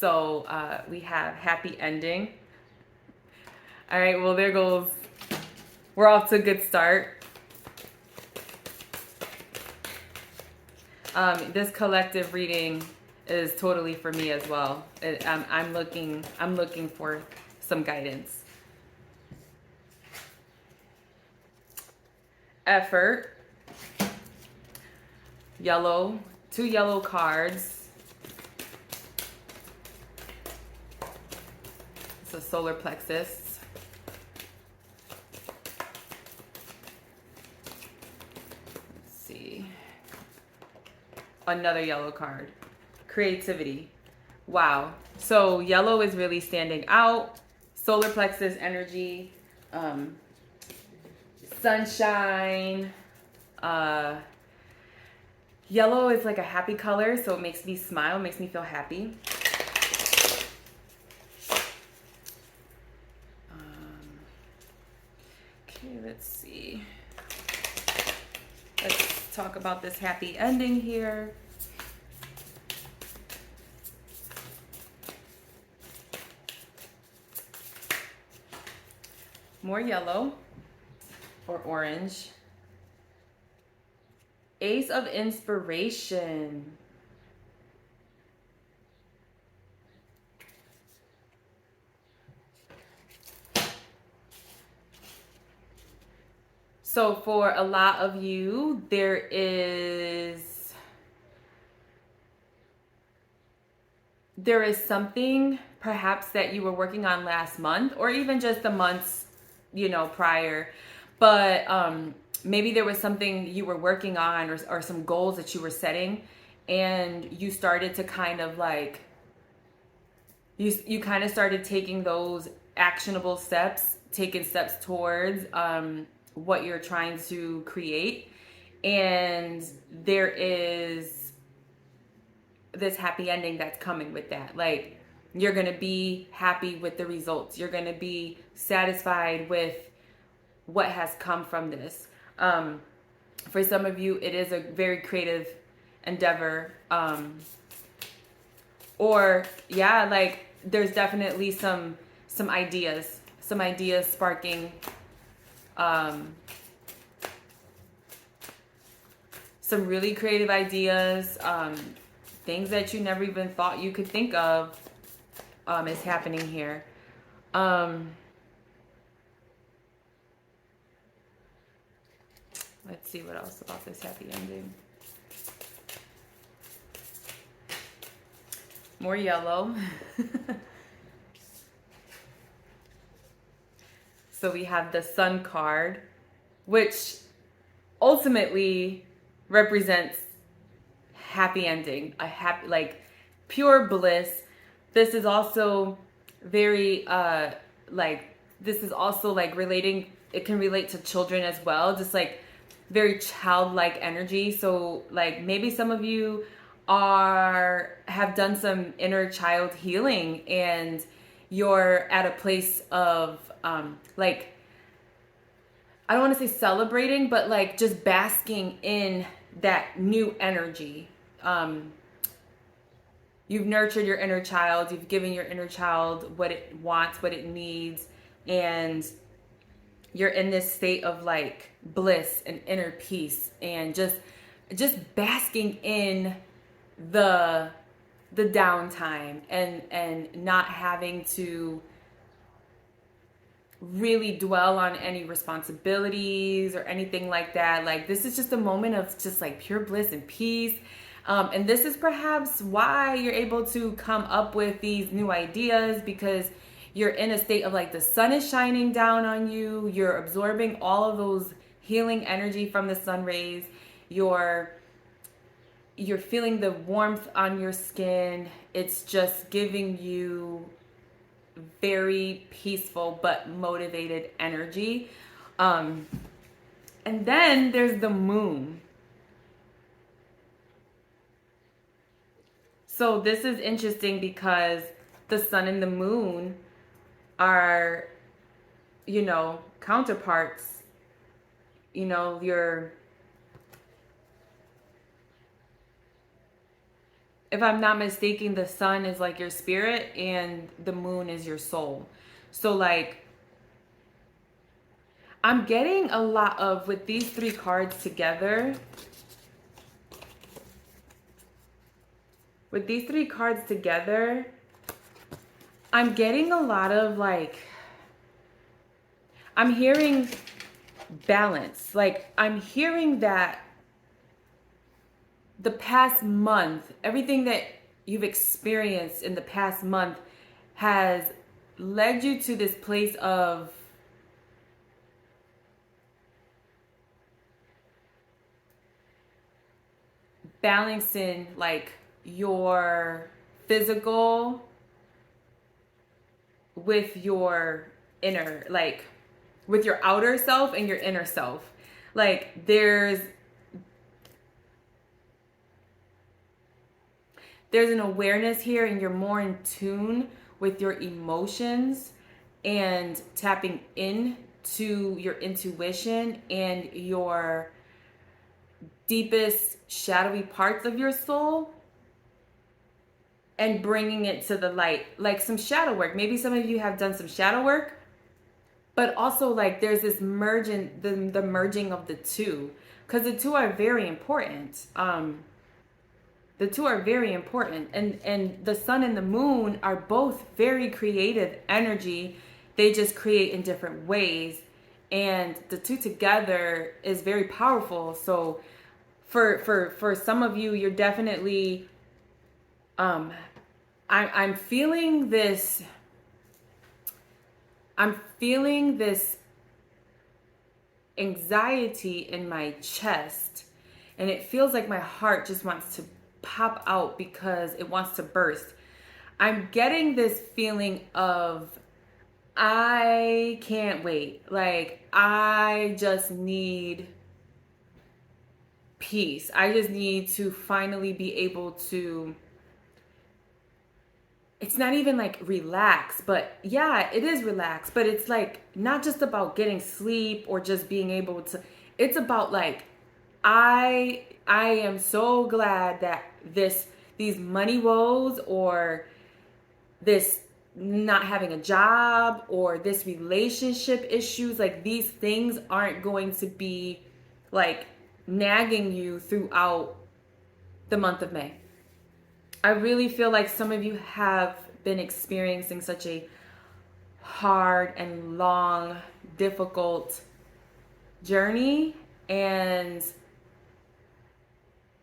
So we have happy ending. All right, well, there goes. We're off to a good start. This collective reading is totally for me as well. I'm looking for some guidance. Effort. Yellow. 2 yellow cards. It's a solar plexus. Let's see. Another yellow card. Creativity. Wow. So yellow is really standing out. Solar plexus energy. Sunshine. Yellow is like a happy color, so it makes me smile, makes me feel happy. Okay, let's see. Let's talk about this happy ending here. More yellow or orange. Ace of Inspiration. So for a lot of you, there is something perhaps that you were working on last month or even just the months, prior. But maybe there was something you were working on or some goals that you were setting, and you started to kind of like, you kind of started taking those actionable steps, taking steps towards what you're trying to create. And there is this happy ending that's coming with that. Like, you're going to be happy with the results. You're going to be satisfied with what has come from this. For some of you, it is a very creative endeavor. There's definitely some ideas sparking, some really creative ideas, things that you never even thought you could think of, is happening here. Let's see what else about this happy ending. More yellow. So we have the Sun card, which ultimately represents happy ending, a happy, like, pure bliss. This is also very relating, it can relate to children as well, just like very childlike energy. So like maybe some of you have done some inner child healing, and you're at a place of like, I don't want to say celebrating, but like just basking in that new energy. You've nurtured your inner child, you've given your inner child what it wants, what it needs, and you're in this state of like bliss and inner peace, and just basking in the downtime, and not having to really dwell on any responsibilities or anything like that. Like, this is just a moment of just like pure bliss and peace. And this is perhaps why you're able to come up with these new ideas, because you're in a state of like the sun is shining down on you. You're absorbing all of those healing energy from the sun rays. You're feeling the warmth on your skin. It's just giving you very peaceful but motivated energy. And then there's the moon. So this is interesting because the sun and the moon are, counterparts. if I'm not mistaken, the sun is like your spirit and the moon is your soul. So like I'm getting a lot of, with these three cards together, I'm getting a lot of like, I'm hearing balance. Like I'm hearing that the past month, everything that you've experienced in the past month has led you to this place of balancing like your physical with your inner, like with your outer self and your inner self. Like there's an awareness here, and you're more in tune with your emotions and tapping into your intuition and your deepest shadowy parts of your soul and bringing it to the light, like some shadow work. Maybe some of you have done some shadow work, but also like there's this merging, the merging of the two, because the two are very important. The two are very important, and the sun and the moon are both very creative energy. They just create in different ways, and the two together is very powerful. So for some of you, you're definitely I'm feeling this anxiety in my chest, and it feels like my heart just wants to pop out because it wants to burst. I'm getting this feeling of I can't wait. Like I just need peace. I just need to finally be able to, it's not even like relax, but yeah, it is relax, but it's like not just about getting sleep or just being able to, it's about like I am so glad that these money woes or this not having a job or this relationship issues, like these things aren't going to be like nagging you throughout the month of May. I really feel like some of you have been experiencing such a hard and long, difficult journey, and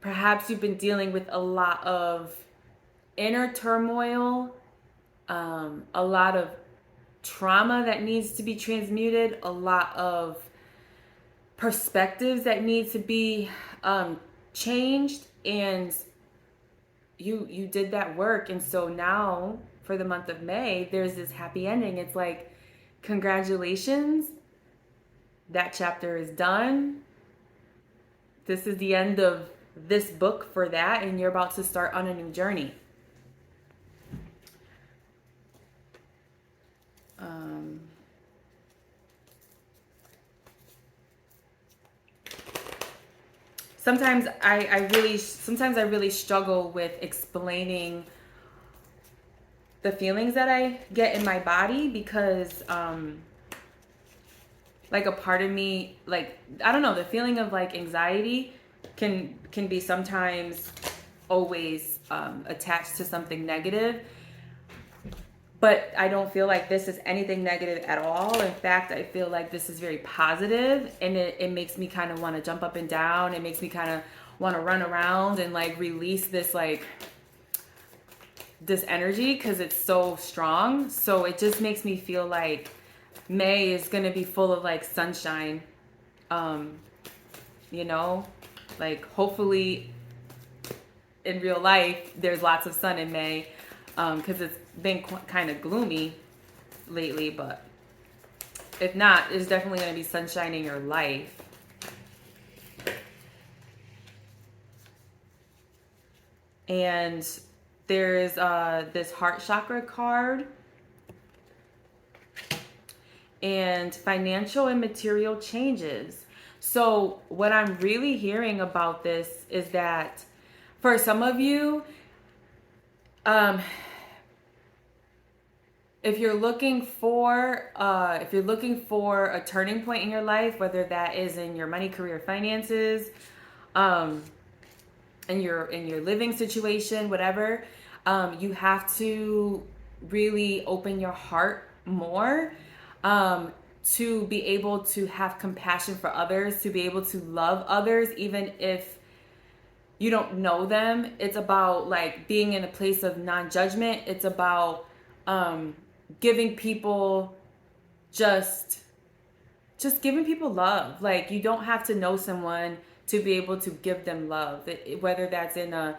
perhaps you've been dealing with a lot of inner turmoil, a lot of trauma that needs to be transmuted, a lot of perspectives that need to be changed, and you did that work. And so now for the month of May, there's this happy ending. It's like, congratulations, that chapter is done. This is the end of this book for that, and you're about to start on a new journey. Sometimes I really struggle with explaining the feelings that I get in my body, because like a part of me, like, I don't know, the feeling of like anxiety can be sometimes always attached to something negative. But I don't feel like this is anything negative at all. In fact, I feel like this is very positive, and it makes me kind of want to jump up and down. It makes me kind of want to run around and like release this energy, because it's so strong. So it just makes me feel like May is going to be full of like sunshine. You know, like hopefully in real life, there's lots of sun in May. Because it's been kind of gloomy lately, but if not, there's definitely going to be sunshine in your life. And there's this heart chakra card, and financial and material changes. So what I'm really hearing about this is that for some of you, Um, if you're looking for a turning point in your life, whether that is in your money, career, finances, um, in your living situation, whatever, you have to really open your heart more, to be able to have compassion for others, to be able to love others, even if you don't know them. It's about like being in a place of non-judgment. It's about giving people just giving people love. Like, you don't have to know someone to be able to give them love. Whether that's in a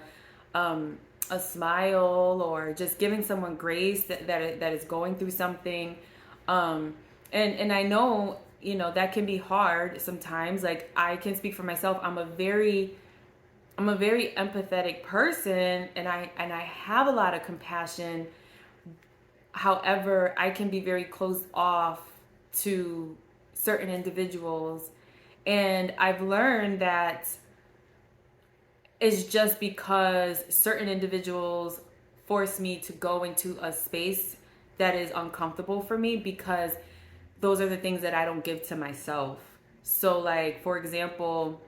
smile, or just giving someone grace that is going through something. And I know, that can be hard sometimes. Like, I can speak for myself. I'm a very empathetic person, and I have a lot of compassion. However, I can be very closed off to certain individuals, and I've learned that it's just because certain individuals force me to go into a space that is uncomfortable for me, because those are the things that I don't give to myself. So, like, for example,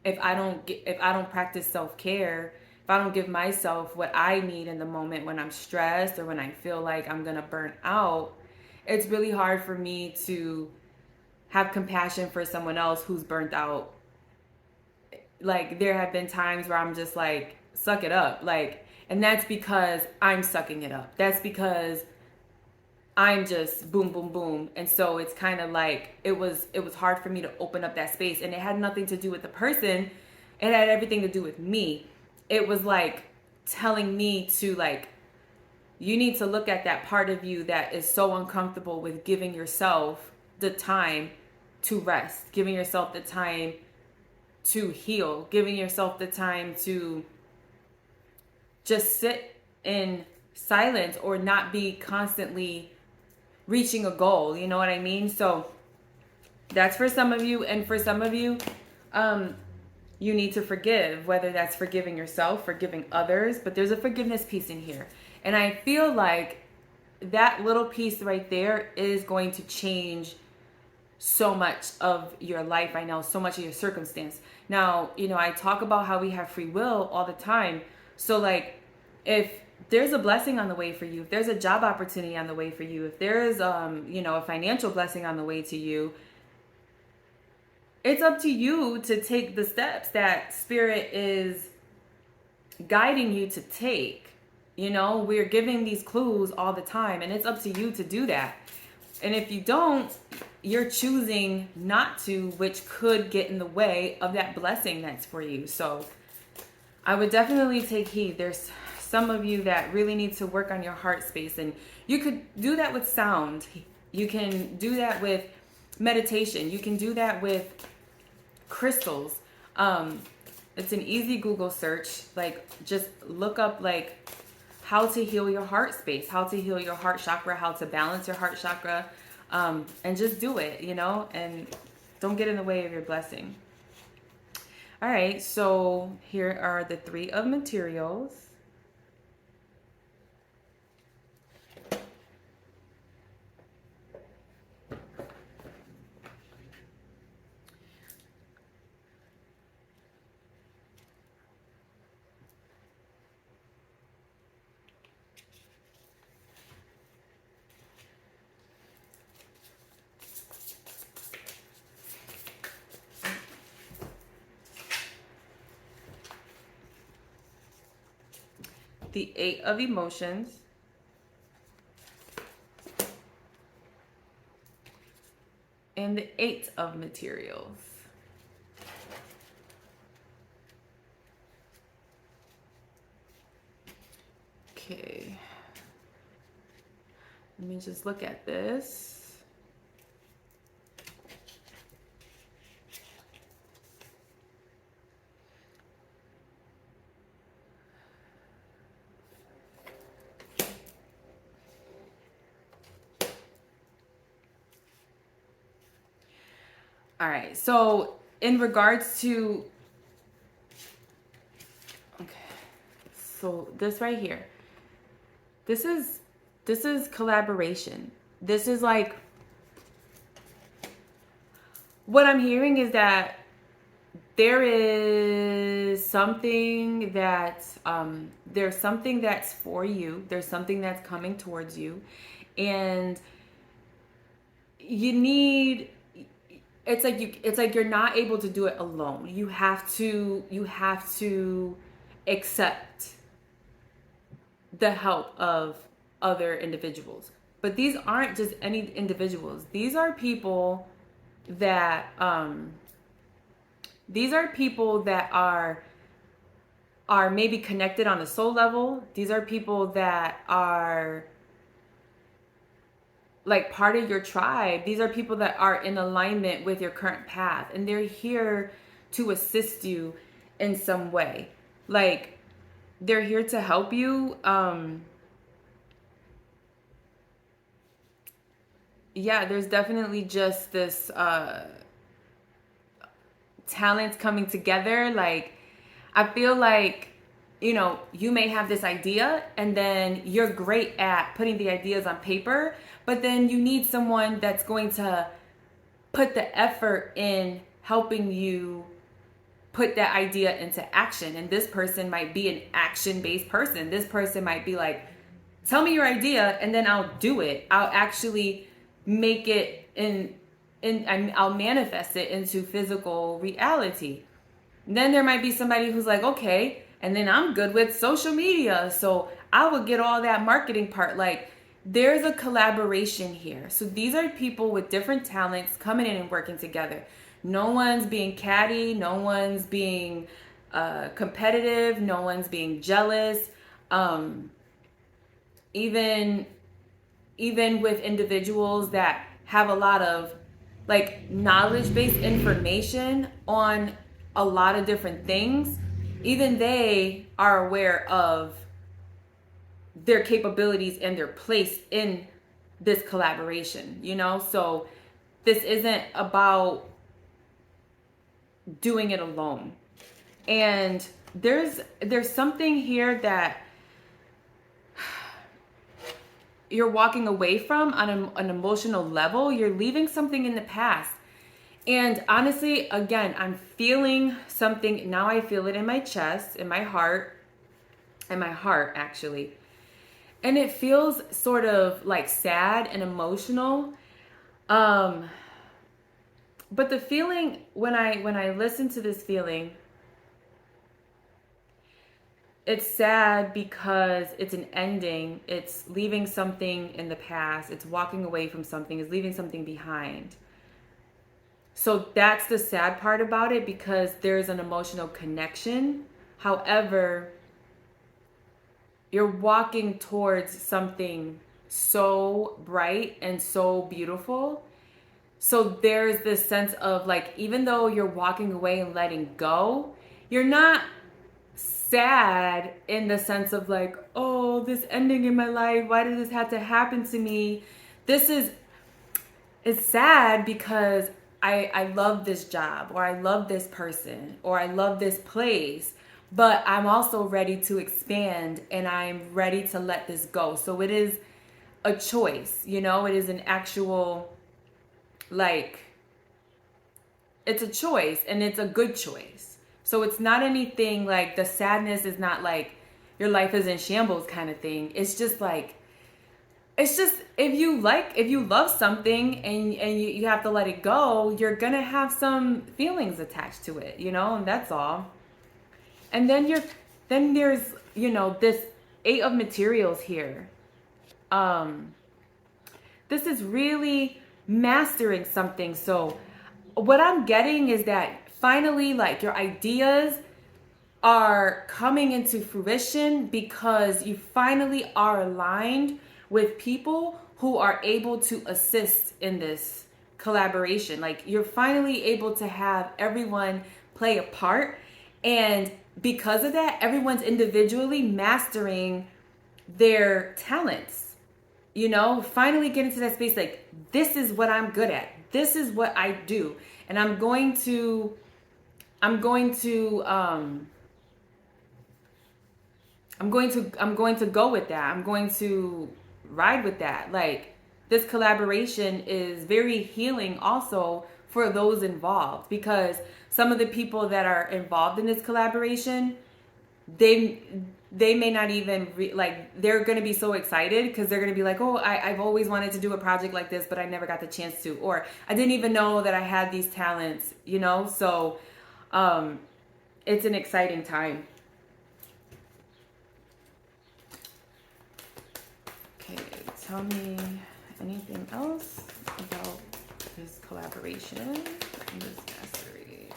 if I don't practice self-care, if I don't give myself what I need in the moment when I'm stressed or when I feel like I'm going to burn out, it's really hard for me to have compassion for someone else who's burnt out. Like, there have been times where I'm just like, suck it up. Like, and that's because I'm sucking it up. That's because I'm just boom, boom, boom. And so it's kind of like it was hard for me to open up that space, and it had nothing to do with the person. It had everything to do with me. It was like telling me to, like, you need to look at that part of you that is so uncomfortable with giving yourself the time to rest, giving yourself the time to heal, giving yourself the time to just sit in silence, or not be constantly reaching a goal. You know what I mean? So that's for some of you. And for some of you, you need to forgive, whether that's forgiving yourself, forgiving others. But there's a forgiveness piece in here. And I feel like that little piece right there is going to change so much of your life right now, so much of your circumstance. Now, I talk about how we have free will all the time. So, like, if there's a blessing on the way for you, if there's a job opportunity on the way for you, if there is, a financial blessing on the way to you, it's up to you to take the steps that Spirit is guiding you to take. We're giving these clues all the time, and it's up to you to do that. And if you don't, you're choosing not to, which could get in the way of that blessing that's for you. So I would definitely take heed. There's some of you that really need to work on your heart space, and you could do that with sound. You can do that with meditation. You can do that with crystals. It's an easy Google search. Like, just look up, like, how to heal your heart space, how to heal your heart chakra, how to balance your heart chakra, and just do it, and don't get in the way of your blessing. All right, so here are the 3 of materials. The 8 of emotions, and the 8 of materials. Okay, let me just look at this. All right, so in regards to, okay, So this right here, this is collaboration. This is like, what I'm hearing is that there is something that there's something that's for you. There's something that's coming towards you, and you need. It's like you're not able to do it alone. You have to accept the help of other individuals. But these aren't just any individuals. These are people that are maybe connected on a soul level. These are people that are like part of your tribe. These are people that are in alignment with your current path, and they're here to assist you in some way. Like, they're here to help you. Yeah, there's definitely just this talents coming together. Like, I feel like, you may have this idea and then you're great at putting the ideas on paper, but then you need someone that's going to put the effort in helping you put that idea into action. And this person might be an action-based person. This person might be like, tell me your idea and then I'll do it. I'll actually make it I'll manifest it into physical reality. Then there might be somebody who's like, okay, and then I'm good with social media, so I will get all that marketing part. Like, there's a collaboration here. So these are people with different talents coming in and working together. No one's being catty, no one's being competitive, no one's being jealous. Even with individuals that have a lot of like knowledge-based information on a lot of different things, even they are aware of their capabilities and their place in this collaboration, So this isn't about doing it alone. And there's something here that you're walking away from on an emotional level. You're leaving something in the past. And honestly, again, I'm feeling something. Now I feel it in my chest, in my heart, actually. And it feels sort of like sad and emotional. But the feeling, when I listen to this feeling, it's sad because it's an ending. It's leaving something in the past. It's walking away from something. It's leaving something behind. So that's the sad part about it, because there's an emotional connection. However, you're walking towards something so bright and so beautiful. So there's this sense of like, even though you're walking away and letting go, you're not sad in the sense of like, oh, this ending in my life, why did this have to happen to me? It's sad because I love this job, or I love this person, or I love this place, but I'm also ready to expand and I'm ready to let this go. So it is a choice, it is an actual, like, it's a choice, and it's a good choice. So it's not anything like, the sadness is not like your life is in shambles kind of thing. It's just like, if you love something and you have to let it go, you're gonna have some feelings attached to it, and that's all. And then there's this 8 of materials here. This is really mastering something. So what I'm getting is that finally, like, your ideas are coming into fruition because you finally are aligned with people who are able to assist in this collaboration. Like, you're finally able to have everyone play a part, and because of that, everyone's individually mastering their talents, finally getting to that space like, this is what I'm good at, this is what I do, and I'm going to I'm going to go with that. I'm going to ride with that. Like, this collaboration is very healing also for those involved, because some of the people that are involved in this collaboration, they they may not even like, they're going to be so excited because they're going to be like, oh, I've always wanted to do a project like this, but I never got the chance to, or I didn't even know that I had these talents, you know. So it's an exciting time. Okay, tell me anything else about this collaboration and this mastery.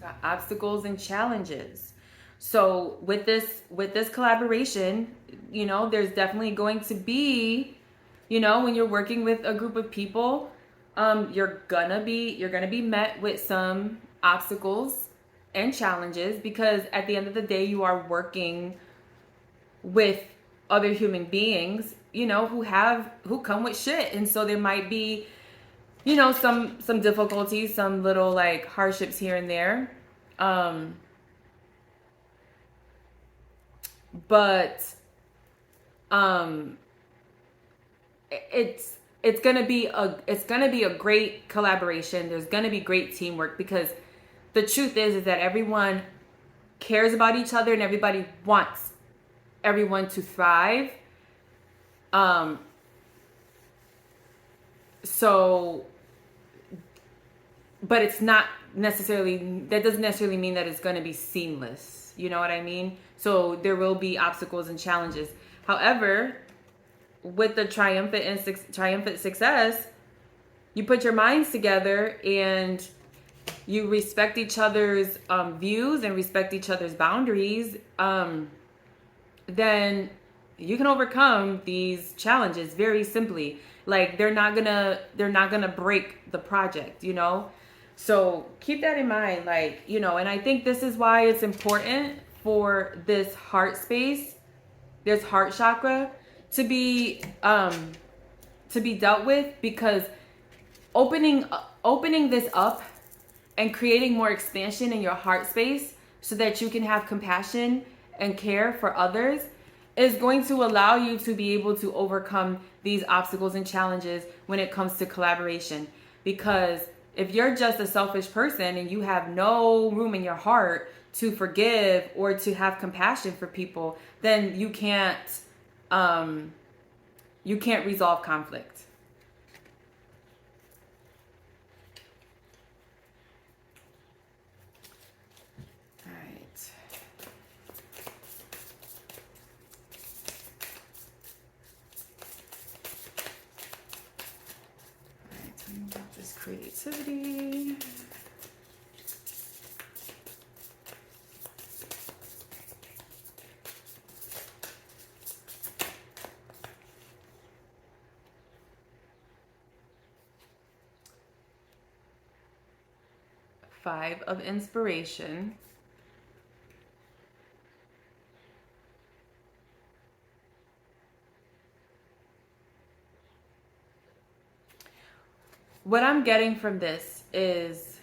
Got obstacles and challenges. So with this collaboration, you know, there's definitely going to be, you know, when you're working with a group of people, you're gonna be met with some obstacles and challenges, because at the end of the day, you are working with other human beings, you know, who come with shit. And so there might be, you know, some difficulties, some little like hardships here and there. But it's gonna be a great collaboration. There's gonna be great teamwork, because the truth is that everyone cares about each other and everybody wants everyone to thrive. So, but it's not necessarily, that doesn't necessarily mean that it's going to be seamless. You know what I mean? So there will be obstacles and challenges. However, with the triumphant success, you put your minds together and you respect each other's views and respect each other's boundaries, then you can overcome these challenges very simply. Like, they're not gonna break the project, you know? So keep that in mind, like, you know. And I think this is why it's important for this heart space, this heart chakra, to be dealt with, because opening this up and creating more expansion in your heart space so that you can have compassion and care for others is going to allow you to be able to overcome these obstacles and challenges when it comes to collaboration. Because if you're just a selfish person and you have no room in your heart to forgive or to have compassion for people, then you can't resolve conflict. All right. All right, tell me about this creativity. Five of inspiration. What I'm getting from this is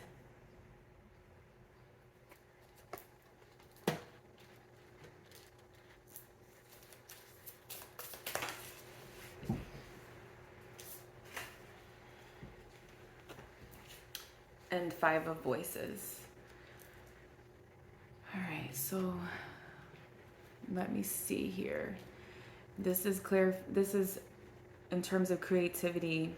and Five of Voices. All right, so let me see here. This is clear. This is in terms of creativity.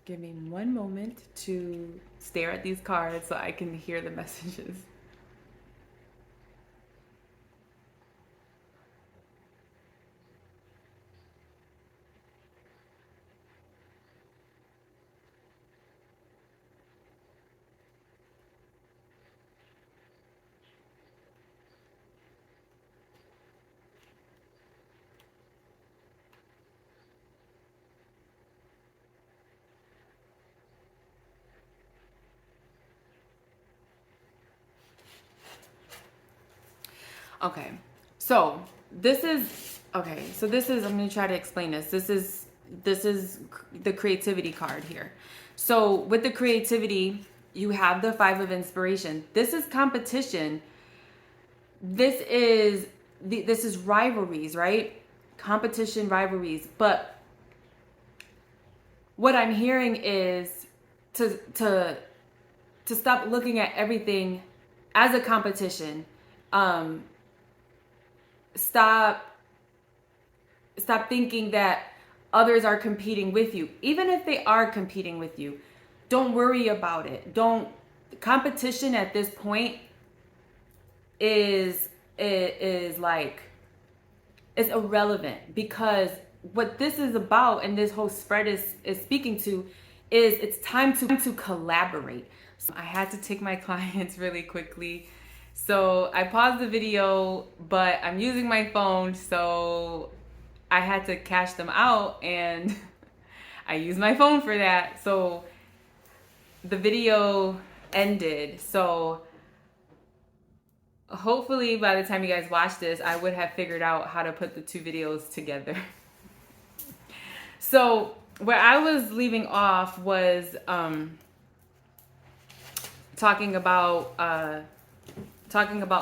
Give me one moment to stare at these cards so I can hear the messages. Okay, so this is Okay, so this is, I'm going to try to explain this. This is the creativity card here. So with the creativity, you have the 5 of inspiration. This is competition. This is rivalries, right? Competition, rivalries. But what I'm hearing is to stop looking at everything as a competition. Stop thinking that others are competing with you. Even if they are competing with you, don't worry about it. Competition at this point is like, it's irrelevant, because what this is about, and this whole spread is speaking to, is it's time to collaborate. So I had to take my clients really quickly, so I paused the video, but I'm using my phone, so I had to cash them out, and I used my phone for that. So the video ended. So hopefully by the time you guys watch this, I would have figured out how to put the 2 videos together. So where I was leaving off was talking about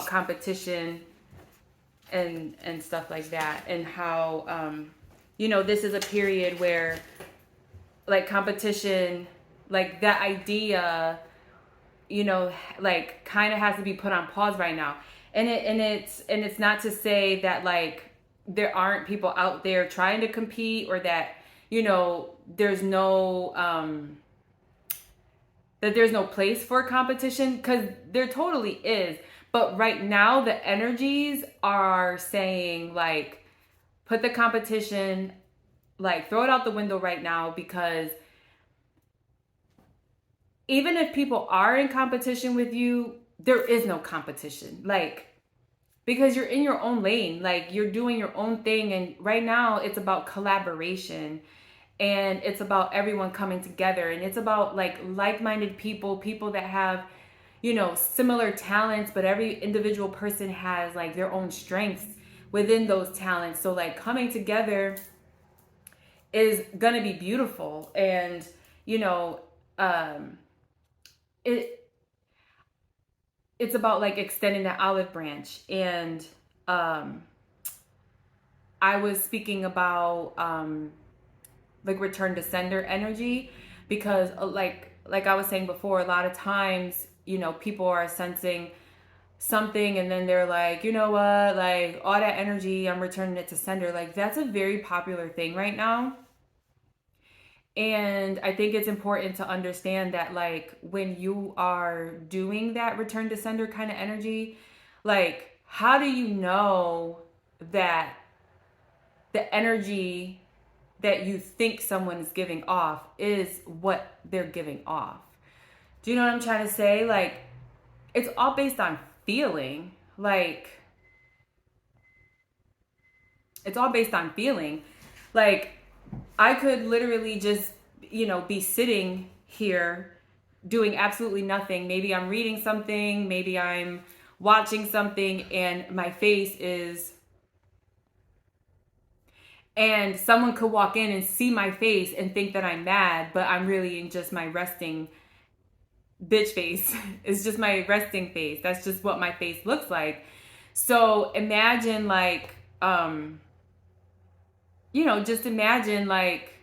competition and stuff like that, and how this is a period where, like, competition, like, that idea, like, kind of has to be put on pause right now. And it's not to say that, like, there aren't people out there trying to compete, or that there's no place for competition, because there totally is. But right now the energies are saying, like, put the competition, like, throw it out the window right now, because even if people are in competition with you, there is no competition. Like, because you're in your own lane, like, you're doing your own thing. And right now it's about collaboration, and it's about everyone coming together, and it's about, like, like-minded people that have, similar talents, but every individual person has, like, their own strengths within those talents. So, like, coming together is gonna be beautiful. And it's about, like, extending that olive branch. And I was speaking about like, return to sender energy, because like I was saying before, a lot of times people are sensing something, and then they're like, you know what, like, all that energy, I'm returning it to sender. Like, that's a very popular thing right now. And I think it's important to understand that, like, when you are doing that return to sender kind of energy, like, how do you know that the energy that you think someone is giving off is what they're giving off? Do you know what I'm trying to say? Like, it's all based on feeling. Like, it's all based on feeling. Like, I could literally just, be sitting here doing absolutely nothing. Maybe I'm reading something, maybe I'm watching something, and my face is, and someone could walk in and see my face and think that I'm mad, but I'm really in just my resting bitch face. It's just my resting face. That's just what my face looks like. So imagine, like, just imagine, like,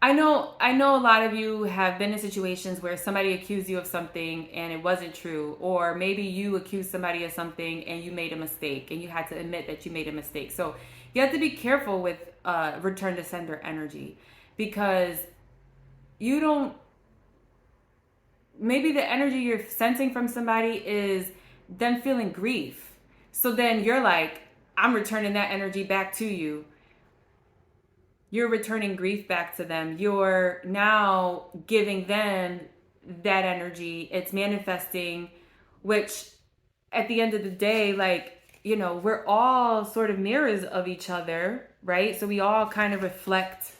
I know a lot of you have been in situations where somebody accused you of something and it wasn't true, or maybe you accused somebody of something and you made a mistake and you had to admit that you made a mistake. So you have to be careful with return to sender energy, because maybe the energy you're sensing from somebody is them feeling grief. So then you're like, I'm returning that energy back to you. You're returning grief back to them. You're now giving them that energy. It's manifesting, which at the end of the day, like, we're all sort of mirrors of each other, right? So we all kind of reflect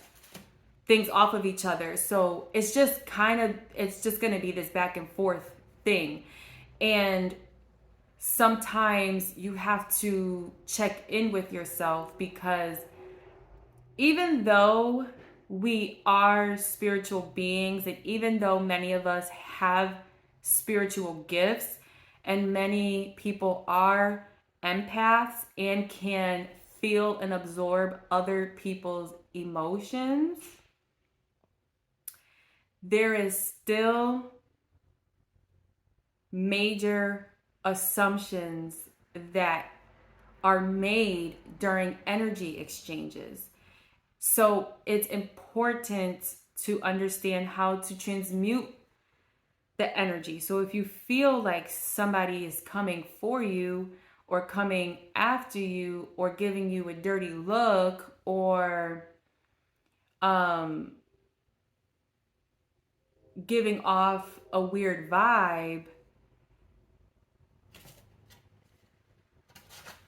things off of each other. So it's just going to be this back and forth thing. And sometimes you have to check in with yourself, because even though we are spiritual beings, and even though many of us have spiritual gifts, and many people are empaths and can feel and absorb other people's emotions, there is still major assumptions that are made during energy exchanges. So it's important to understand how to transmute the energy. So if you feel like somebody is coming for you, or coming after you, or giving you a dirty look, or giving off a weird vibe,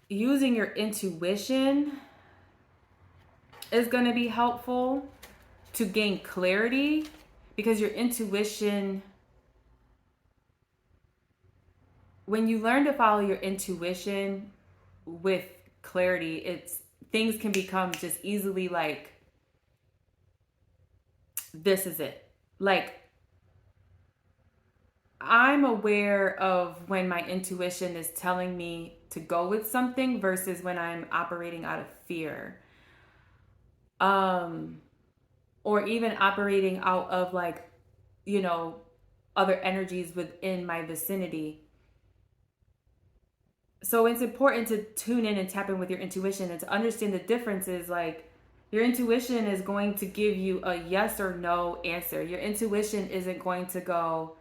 using your intuition is going to be helpful to gain clarity, because your intuition, when you learn to follow your intuition with clarity, it's things can become just easily like, this is it. Like, I'm aware of when my intuition is telling me to go with something versus when I'm operating out of fear. Or even operating out of, like, other energies within my vicinity. So it's important to tune in and tap in with your intuition, and to understand the differences. Like, your intuition is going to give you a yes or no answer. Your intuition isn't going to go,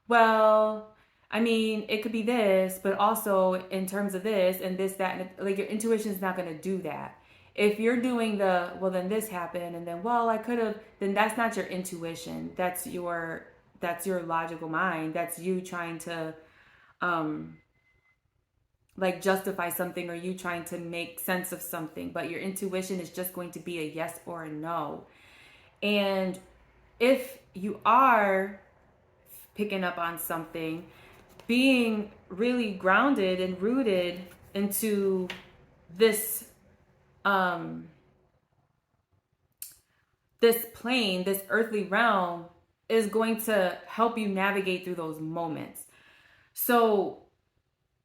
well, I mean, it could be this, but also in terms of this and this, that, and like, your intuition is not going to do that. If you're doing the, well, then this happened, and then, well, I could have, then that's not your intuition. That's your logical mind. That's you trying to, like, justify something, or you trying to make sense of something. But your intuition is just going to be a yes or a no. And if you are picking up on something, being really grounded and rooted into this this plane, this earthly realm, is going to help you navigate through those moments. So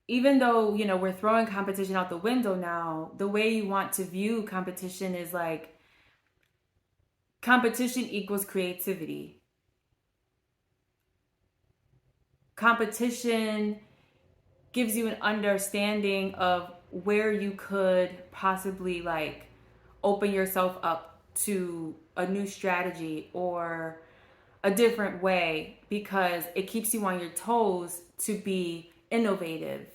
even though, we're throwing competition out the window now, the way you want to view competition is like, competition equals creativity. Competition gives you an understanding of where you could possibly, like, open yourself up to a new strategy or a different way, because it keeps you on your toes to be innovative.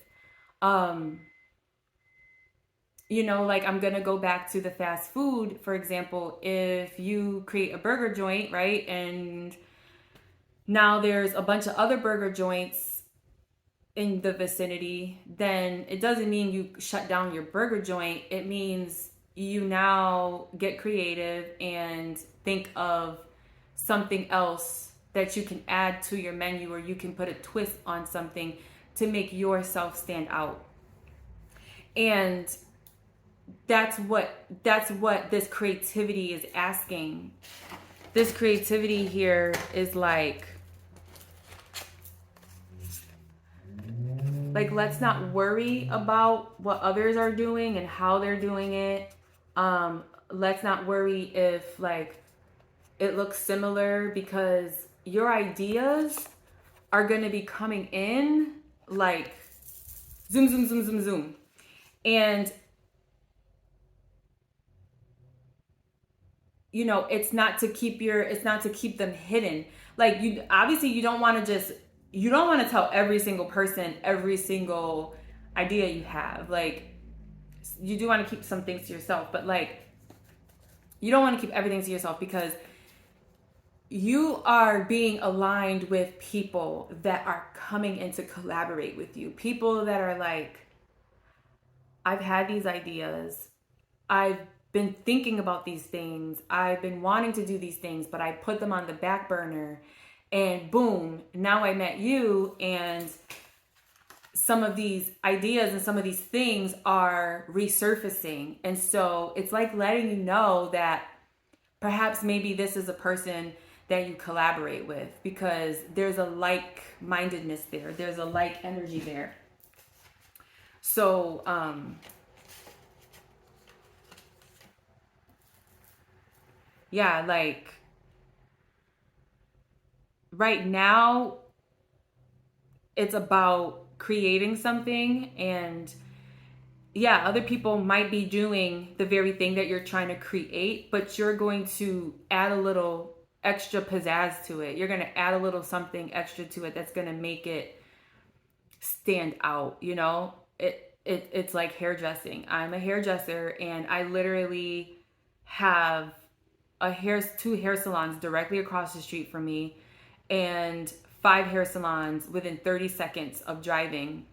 Like, I'm gonna go back to the fast food, for example. If you create a burger joint, right, and now there's a bunch of other burger joints in the vicinity, then it doesn't mean you shut down your burger joint. It means you now get creative and think of something else that you can add to your menu, or you can put a twist on something to make yourself stand out. And that's what this creativity is asking. This creativity here is like, let's not worry about what others are doing and how they're doing it. Let's not worry if, like, it looks similar, because your ideas are going to be coming in like zoom, zoom, zoom, zoom, zoom. And it's not to keep them hidden. Like, you don't want to tell every single person every single idea you have. Like, you do want to keep some things to yourself, but, like, you don't want to keep everything to yourself, because you are being aligned with people that are coming in to collaborate with you. People that are like, I've had these ideas. I've been thinking about these things. I've been wanting to do these things, but I put them on the back burner, and boom, now I met you, and some of these ideas and some of these things are resurfacing. And so it's like letting you know that perhaps maybe this is a person that you collaborate with, because there's a like-mindedness there. There's a like energy there. So, yeah, like right now it's about creating something, and yeah, other people might be doing the very thing that you're trying to create, but you're going to add a little extra pizzazz to it. You're going to add a little something extra to it that's going to make it stand out, you know? It's like hairdressing. I'm a hairdresser, and I literally have two hair salons directly across the street from me, and 5 hair salons within 30 seconds of driving.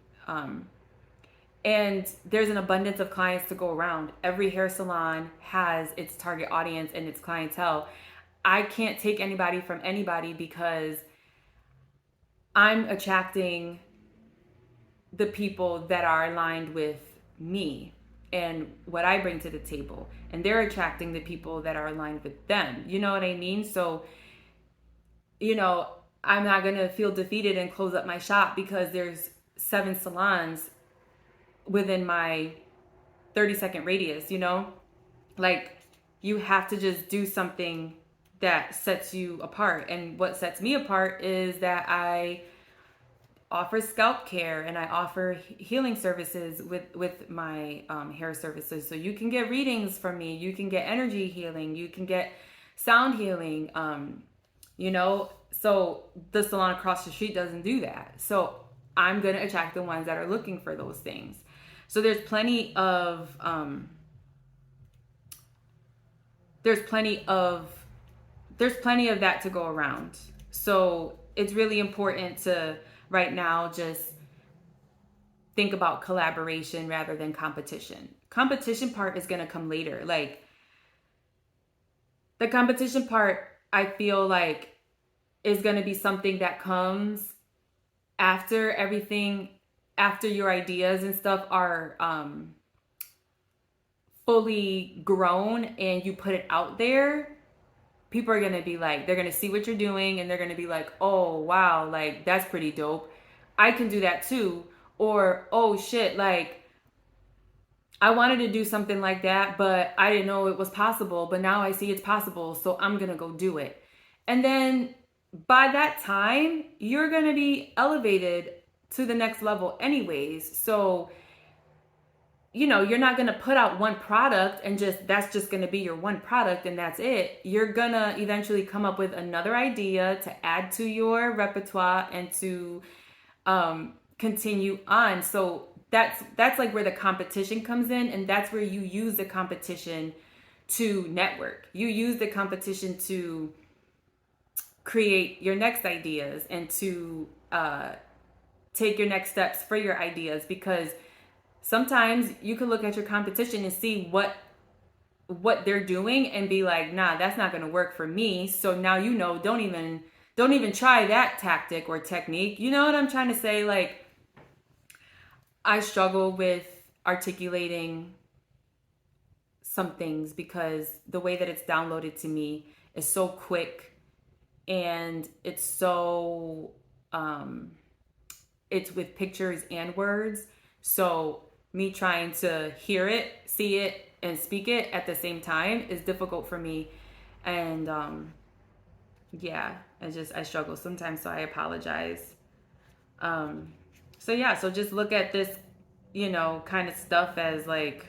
And there's an abundance of clients to go around. Every hair salon has its target audience and its clientele. I can't take anybody from anybody, because I'm attracting the people that are aligned with me and what I bring to the table. And they're attracting the people that are aligned with them. You know what I mean? So, you know, I'm not going to feel defeated and close up my shop because there's 7 salons within my 30-second radius, you know? Like, you have to just do something that sets you apart. And what sets me apart is that I offer scalp care, and I offer healing services with my hair services. So you can get readings from me, you can get energy healing, you can get sound healing, you know? So the salon across the street doesn't do that. So I'm going to attract the ones that are looking for those things. So there's plenty of that to go around. So it's really important to right now just think about collaboration rather than competition. Competition part is going to come later. Like, the competition part, I feel like, is going to be something that comes after everything, after your ideas and stuff are fully grown and you put it out there. People are going to be like, they're going to see what you're doing, and they're going to be like, oh, wow, like, that's pretty dope. I can do that too. Or, oh shit, like, I wanted to do something like that, but I didn't know it was possible, but now I see it's possible, so I'm going to go do it. And then by that time, you're going to be elevated to the next level anyways. So, you know, you're not going to put out one product and that's just going to be your one product and that's it. You're going to eventually come up with another idea to add to your repertoire and to continue on. So that's like where the competition comes in, and that's where you use the competition to network. You use the competition to create your next ideas and to take your next steps for your ideas, because sometimes you can look at your competition and see what they're doing and be like, nah, that's not going to work for me. So now, you know, don't even try that tactic or technique. You know what I'm trying to say? Like, I struggle with articulating some things because the way that it's downloaded to me is so quick, and it's so it's with pictures and words. So me trying to hear it, see it, and speak it at the same time is difficult for me. And yeah, I struggle sometimes, so I apologize. So yeah, so just look at this, you know, kind of stuff as like,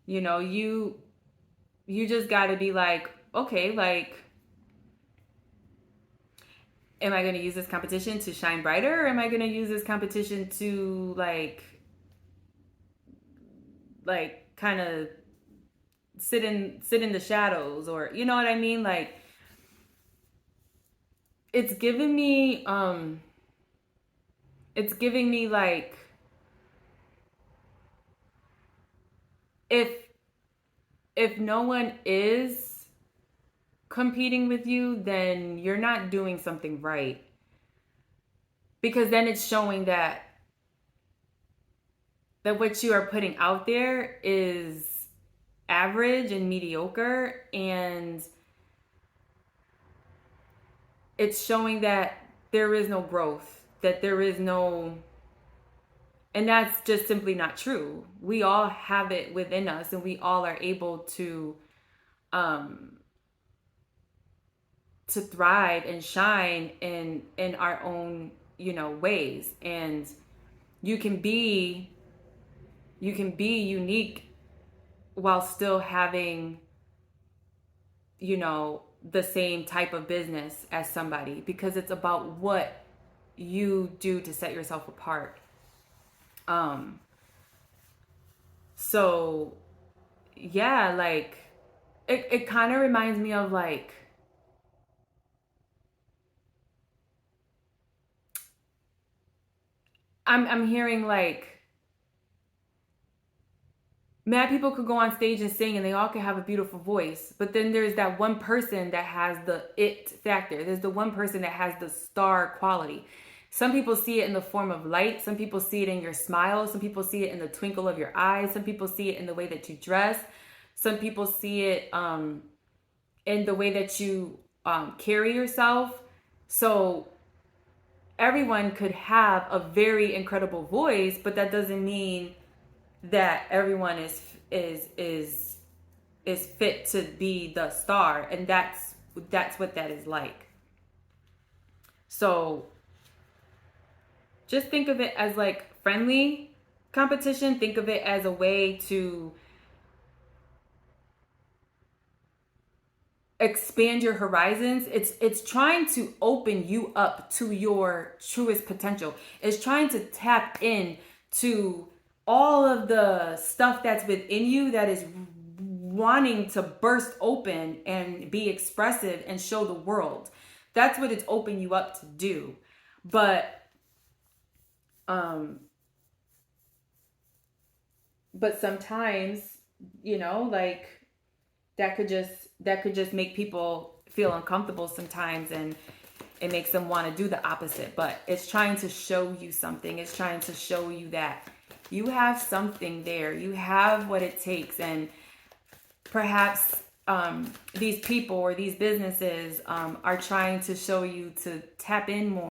you know, you just got to be like, okay, like, am I going to use this competition to shine brighter, or am I going to use this competition to like kind of sit in the shadows, or you know what I mean? Like, it's giving me like, if no one is competing with you, then you're not doing something right. Because then it's showing that what you are putting out there is average and mediocre, and it's showing that there is no growth, that there is no, and that's just simply not true. We all have it within us, and we all are able to thrive and shine in our own, ways. And you can be unique while still having, the same type of business as somebody, because it's about what you do to set yourself apart. So yeah, like it kind of reminds me of like, I'm hearing like, mad people could go on stage and sing and they all could have a beautiful voice, but then there's that one person that has the it factor. There's the one person that has the star quality. Some people see it in the form of light. Some people see it in your smile. Some people see it in the twinkle of your eyes. Some people see it in the way that you dress. Some people see it in the way that you carry yourself. So everyone could have a very incredible voice, but that doesn't mean that everyone is fit to be the star. And that's what that is like. So just think of it as like friendly competition. Think of it as a way to expand your horizons. It's trying to open you up to your truest potential. It's trying to tap in to all of the stuff that's within you that is wanting to burst open and be expressive and show the world. That's what it's opening you up to do. But sometimes, like that could just make people feel uncomfortable sometimes, and it makes them want to do the opposite. But it's trying to show you something. It's trying to show you that you have something there. You have what it takes. And perhaps these people or these businesses are trying to show you to tap in more.